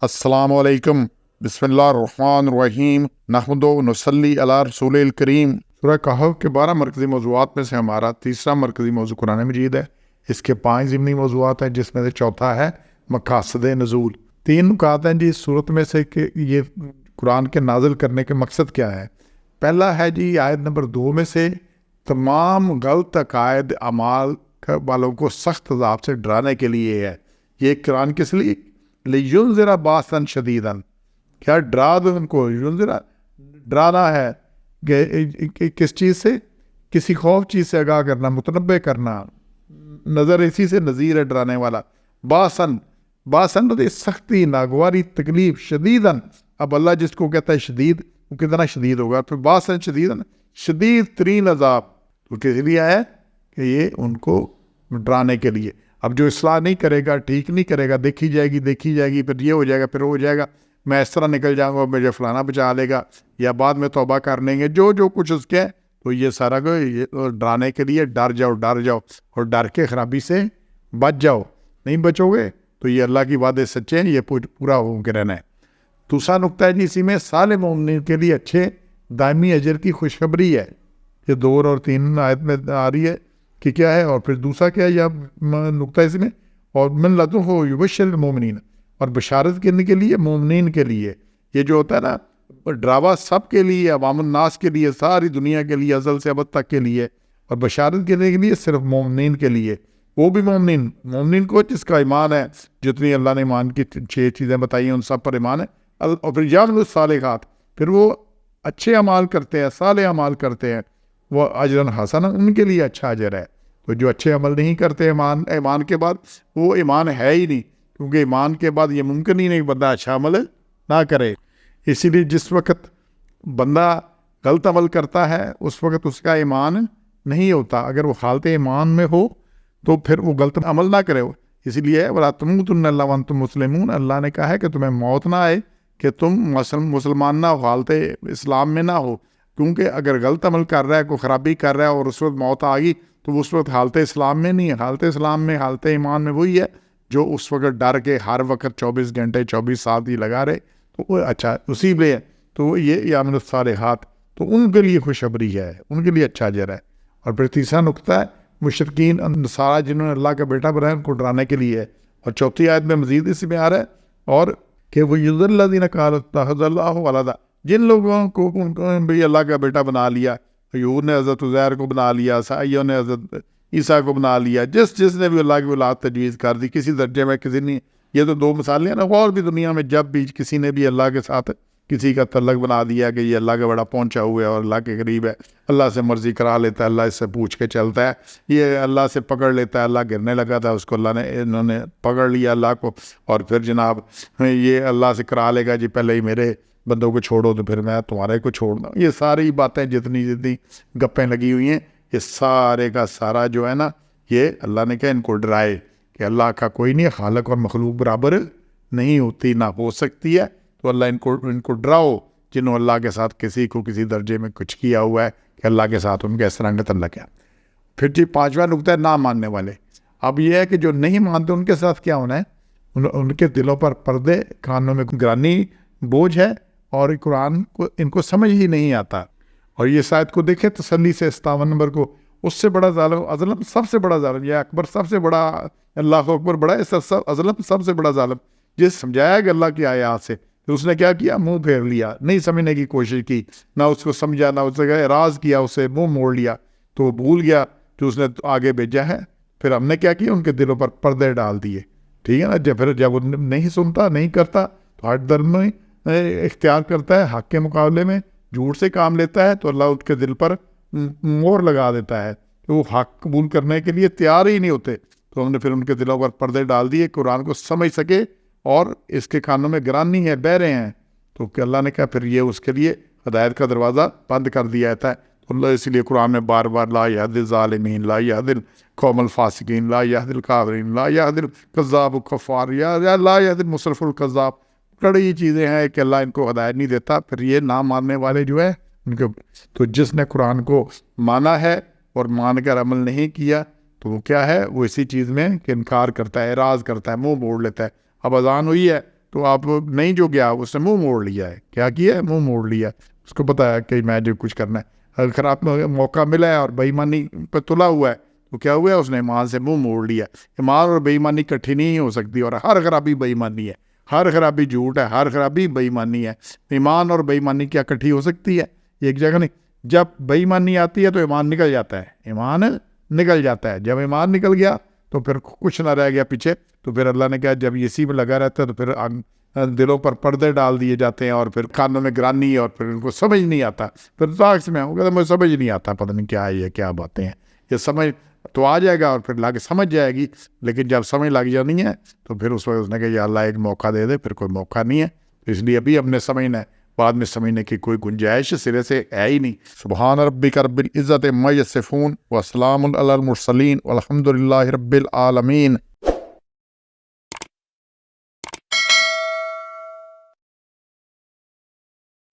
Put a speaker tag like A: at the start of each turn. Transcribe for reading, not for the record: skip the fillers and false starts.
A: السلام علیکم، بسم اللہ الرحمن الرحیم، نحمد و نصلی علی رسول الکریم۔ سورہ کہف کے 12 مرکزی موضوعات میں سے ہمارا تیسرا مرکزی موضوع قرآن مجید ہے۔ اس کے 5 ضمنی موضوعات ہیں، جس میں سے چوتھا ہے مقاصد نزول۔ 3 نکات ہیں جی اس صورت میں سے کہ یہ قرآن کے نازل کرنے کے مقصد کیا ہے۔ پہلا ہے جی آیت نمبر 2 میں سے تمام غلط عقائد اعمال والوں کو سخت عذاب سے ڈرانے کے لیے ہے۔ یہ قرآن کس لیے؟ لِيُنذِرَ بَأْسًا شَدِيدًا، کیا ڈرا دو ان کو۔ يُنذِرَ ڈرانا ہے کہ کس چیز سے؟ کسی خوف چیز سے آگاہ کرنا، متنبع کرنا۔ نظر اسی سے نذیر ہے، ڈرانے والا۔ باسن سختی، ناگواری، تکلیف۔ شدیداً، اب اللہ جس کو کہتا ہے شدید، وہ کتنا شدید ہوگا؟ تو باسن شدیداً، شدید ترین عذاب۔ تو کس لیے ہے کہ یہ ان کو ڈرانے کے لیے۔ اب جو اصلاح نہیں کرے گا، ٹھیک نہیں کرے گا، دیکھی جائے گی، پھر یہ ہو جائے گا، پھر وہ ہو جائے گا، میں اس طرح نکل جاؤں گا، مجھے فلانا بچا لے گا، یا بعد میں توبہ کر لیں گے، جو کچھ اس کے ہے، تو یہ سارا کو ڈرانے کے لیے ڈر جاؤ اور ڈر کے خرابی سے بچ جاؤ۔ نہیں بچو گے تو یہ اللہ کی وعدے سچے ہیں، یہ پورا ہو کے رہنا ہے۔ دوسرا نقطہ ہے جی اسی میں صالح مومنین کے لیے اچھے دائمی اجر کی خوشخبری ہے۔ یہ 2 اور 3 آیت میں آ رہی ہے کہ کیا ہے، اور پھر دوسرا کیا ہے یہ نقطہ اس میں، اور من لدنہ یبشر المومنین، اور بشارت کرنے کے لیے مومنین کے لیے۔ یہ جو ہوتا ہے نا ڈراوا سب کے لیے، عوام الناس کے لیے، ساری دنیا کے لیے، ازل سے ابد تک کے لیے، اور بشارت کرنے کے لیے صرف مومنین کے لیے۔ وہ بھی مومنین کو جس کا ایمان ہے، جتنی اللہ نے ایمان کی 6 چیزیں بتائی ہیں ان سب پر ایمان ہے۔ اور پھر یعملوا الصالحات، پھر وہ اچھے اعمال کرتے ہیں، صالح اعمال کرتے ہیں، وہ اجرن حسنا، ان کے لیے اچھا اجر ہے۔ تو جو اچھے عمل نہیں کرتے ایمان کے بعد، وہ ایمان ہے ہی نہیں، کیونکہ ایمان کے بعد یہ ممکن ہی نہیں بندہ اچھا عمل نہ کرے۔ اسی لیے جس وقت بندہ غلط عمل کرتا ہے اس وقت اس کا ایمان نہیں ہوتا۔ اگر وہ حالت ایمان میں ہو تو پھر وہ غلط عمل نہ کرے۔ اسی لیے وَلَا تَمُوتُنَّ إِلَّا وَأَنْتُمْ مُسْلِمُونَ، اللہ نے کہا ہے کہ تمہیں موت نہ آئے کہ تم مسلمان نہ ہو، حالت اسلام میں نہ ہو، کیونکہ اگر غلط عمل کر رہا ہے، کوئی خرابی کر رہا ہے اور اس وقت موت آ گئی تو اس وقت حالت اسلام میں نہیں ہے۔ حالت اسلام میں، حالت ایمان میں وہی ہے جو اس وقت ڈر کے ہر وقت 24 گھنٹے 24 ساتھ ہی لگا رہے، تو وہ اچھا اسی لیے تو یہ یعملوا الصالحات، تو ان کے لیے خوشخبری ہے، ان کے لیے اچھا اجر ہے۔ اور پھر تیسرا نقطہ ہے مشرکین نصارہ جنہوں نے اللہ کا بیٹا بنایا، ان کو ڈرانے کے لیے ہے۔ اور چوتھی آیت میں مزید اسی میں آ رہا ہے، اور کہ وہ یُضِلُّ الَّذِينَ قَالُوا اتَّخَذَ اللَّهُ وَلَدًا، جن لوگوں کو بھی اللہ کا بیٹا بنا لیا، یہود نے حضرت عزیر کو بنا لیا، عیسائیوں نے حضرت عیسیٰ کو بنا لیا، جس نے بھی اللہ کی اولاد تجویز کر دی کسی درجے میں، کسی نے، یہ تو 2 مثالیں ہیں نا، اور بھی دنیا میں جب بھی کسی نے بھی اللہ کے ساتھ کسی کا تعلق بنا دیا کہ یہ اللہ کا بڑا پہنچا ہوا ہے اور اللہ کے قریب ہے، اللہ سے مرضی کرا لیتا ہے، اللہ اس سے پوچھ کے چلتا ہے، یہ اللہ سے پکڑ لیتا ہے، اللہ گرنے لگا تھا اس کو اللہ نے، انہوں نے پکڑ لیا اللہ کو، اور پھر جناب یہ اللہ سے کرا لے گا جی پہلے ہی میرے بندوں کو چھوڑو تو پھر میں تمہارے کو چھوڑ دوں۔ یہ ساری باتیں جتنی گپیں لگی ہوئی ہیں، یہ سارے کا سارا جو ہے نا، یہ اللہ نے کہا ان کو ڈرائے کہ اللہ کا کوئی نہیں، خالق اور مخلوق برابر نہیں ہوتی، نہ ہو سکتی ہے۔ تو اللہ ان کو ڈراؤ جنہوں اللہ کے ساتھ کسی کو کسی درجے میں کچھ کیا ہوا ہے کہ اللہ کے ساتھ ان کا اس طرح کا تعلق ہے۔ پھر جی 5واں نقطہ ہے نہ ماننے والے۔ اب یہ ہے کہ جو نہیں مانتے ان کے ساتھ کیا ہونا ہے؟ ان کے دلوں پر پردے، کانوں میں گرانی بوجھ ہے، اور قرآن کو ان کو سمجھ ہی نہیں آتا۔ اور یہ شاید کو دیکھے تسلی سے 57 نمبر کو، اس سے بڑا ظالم اظلم، سب سے بڑا ظالم، یہ اکبر سب سے بڑا، اللہ اکبر بڑا ہے، اظلم سب سے بڑا ظالم، جس سمجھایا کہ اللہ کی آیات سے تو اس نے کیا کیا؟ منہ پھیر لیا، نہیں سمجھنے کی کوشش کی، نہ اس کو سمجھا، نہ اس سے اعراض کیا، اسے منہ موڑ لیا، تو وہ بھول گیا جو اس نے آگے بھیجا ہے۔ پھر ہم نے کیا کیا؟ ان کے دلوں پر پردے ڈال دیے، ٹھیک ہے نا۔ پھر جب وہ نہیں سنتا، نہیں کرتا، تو ہٹ درد میں اختیار کرتا ہے، حق کے مقابلے میں جھوٹ سے کام لیتا ہے، تو اللہ اس کے دل پر مور لگا دیتا ہے کہ وہ حق قبول کرنے کے لیے تیار ہی نہیں ہوتے۔ تو ہم نے پھر ان کے دلوں پر پردے ڈال دیے، قرآن کو سمجھ سکے، اور اس کے کانوں میں گرانی ہے، بہرے ہیں، تو کہ اللہ نے کہا پھر یہ اس کے لیے ہدایت کا دروازہ بند کر دیا جاتا ہے۔ تو اللہ اسی لیے قرآن میں بار بار لا یہدی الظالمین، لا یہدی القوم الفاسقین، لا یہدی الکافرین، لا یہدی الکذاب الکفار، یا لا یہدی المصرف الکذاب، کڑی چیزیں ہیں کہ اللہ ان کو ہدایت نہیں دیتا۔ پھر یہ نہ ماننے والے جو ہے ان کے، تو جس نے قرآن کو مانا ہے اور مان کر عمل نہیں کیا تو وہ کیا ہے؟ وہ اسی چیز میں کہ انکار کرتا ہے، اعراض کرتا ہے، منہ موڑ لیتا ہے۔ اب اذان ہوئی ہے تو آپ نہیں جو گیا اس نے منہ موڑ لیا ہے. کیا کیا ہے؟ منہ موڑ لیا. اس کو پتا ہے کہ میں جو کچھ کرنا ہے. اگر آپ کو موقع ملا ہے اور بے ایمانی پہ تلا ہوا ہے تو کیا ہوا ہے؟ اس نے ایمان سے منہ موڑ لیا. ایمان اور بے ایمانی اکٹھی نہیں ہو سکتی، اور ہر خرابی بے ایمانی ہے، ہر خرابی جھوٹ ہے، ہر خرابی بے ایمانی ہے. ایمان اور بے ایمانی کیا اکٹھی ہو سکتی ہے؟ ایک جگہ نہیں. جب بے ایمانی آتی ہے تو ایمان نکل جاتا ہے، ایمان نکل جاتا ہے. جب ایمان نکل گیا تو پھر کچھ نہ رہ گیا پیچھے. تو پھر اللہ نے کہا جب اسی میں لگا رہتا ہے تو پھر دلوں پر پردے ڈال دیے جاتے ہیں، اور پھر کانوں میں گرانی، اور پھر ان کو سمجھ نہیں آتا. پھر طاقت میں ہوں گا مجھے سمجھ نہیں آتا، پتہ نہیں کیا ہے یہ، کیا باتیں ہیں. یہ سمجھ تو آ جائے گا اور پھر لاگے سمجھ جائے گی. لیکن جب سمجھ لگ جانی ہے تو پھر اس وقت اس نے کہا یا اللہ ایک موقع دے دے. پھر کوئی موقع نہیں ہے. اس لیے ابھی ہم نے سمجھنا ہے، بعد میں سمجھنے کی کوئی گنجائش سرے سے ہے ہی نہیں. سبحان ربک رب العزت عما یصفون وسلام علی المرسلین والحمد للہ رب العالمین.